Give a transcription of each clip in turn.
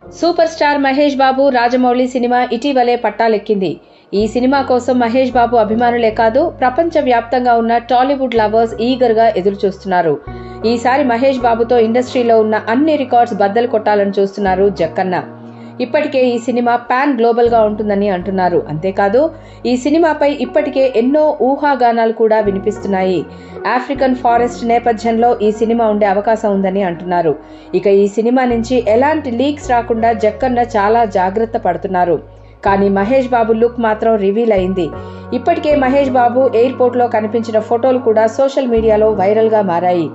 Super star Mahesh Babu Rajamouli cinema ఇటీవలే పట్టాలెక్కింది. ఈ cinema కోసం మహేష్ బాబు అభిమానులే కాదు, ప్రపంచ వ్యాప్తంగా ఉన్న టాలీవుడ్ లవర్స్ ఈగర్ గా ఎదురుచూస్తున్నారు. ఈసారి మహేష్ బాబుతో ఇండస్ట్రీలో ఉన్న అన్ని రికార్డ్స్ బద్దలు కొట్టాలని చూస్తున్నారు జక్కన్న. ఇప్పటికే ఈ సినిమా పాన్ గ్లోబల్ గా ఉంటుందని అంటున్నారు. అంతేకాదు ఈ సినిమాపై ఇప్పటికే ఎన్నో ఊహాగానాలు కూడా వినిపిస్తున్నాయి. ఆఫ్రికన్ ఫారెస్ట్ నేపథ్యంలో ఈ సినిమా ఉండే అవకాశం ఉందని అంటున్నారు. ఇక ఈ సినిమా నుంచి ఎలాంటి లీక్స్ రాకుండా జక్కన్న చాలా జాగ్రత్త పడుతున్నారు. కానీ మహేష్ బాబు లుక్ మాత్రం రివీల్ అయింది. ఇప్పటికే మహేష్ బాబు ఎయిర్పోర్ట్ లో కనిపించిన ఫోటోలు కూడా సోషల్ మీడియాలో వైరల్ గా మారాయి.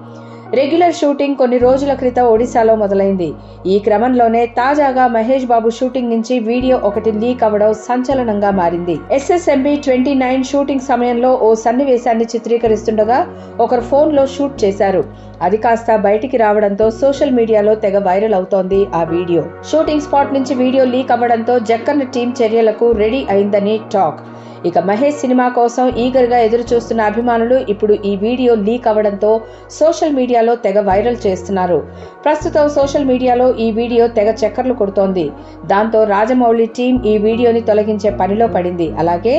రెగ్యులర్ షూటింగ్ కొన్ని రోజుల క్రితం ఒడిశాలో మొదలైంది. ఈ క్రమంలోనే తాజాగా మహేష్ బాబు షూటింగ్ నుంచి వీడియో ఒకటి లీక్ అవ్వడం సంచలనంగా మారింది. SSMB 29 షూటింగ్ సమయంలో ఓ సన్నివేశాన్ని చిత్రీకరిస్తుండగా ఒకరు ఫోన్ లో షూట్ చేశారు. అది కాస్త బయటికి రావడంతో సోషల్ మీడియాలో తెగ వైరల్ అవుతోంది ఆ వీడియో. షూటింగ్ స్పాట్ నుంచి వీడియో లీక్ అవ్వడంతో జక్కన్న టీం చర్యలకు రెడీ అయిందని టాక్. ఇక మహేష్ సినిమా కోసం ఈగర్ గా ఎదురు చూస్తున్న అభిమానులు ఇప్పుడు ఈ వీడియో లీక్ అవ్వడంతో సోషల్ మీడియాలో తెగ వైరల్ చేస్తున్నారు. ప్రస్తుతం సోషల్ మీడియాలో ఈ వీడియో తెగ చక్కర్లు కొడుతోంది. దాంతో రాజమౌళి టీం ఈ వీడియోని తొలగించే పనిలో పడింది. అలాగే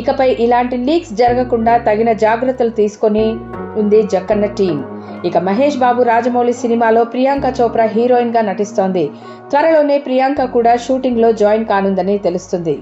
ఇకపై ఇలాంటి లీక్స్ జరగకుండా తగిన జాగ్రత్తలు తీసుకొని ఉంది జక్కన్న టీం. ఇక మహేష్ బాబు రాజమౌళి సినిమాలో ప్రియాంక చోప్రా హీరోయిన్ గా నటిస్తోంది. త్వరలోనే ప్రియాంక కూడా షూటింగ్ లో జాయిన్ కానుందని తెలుస్తుంది.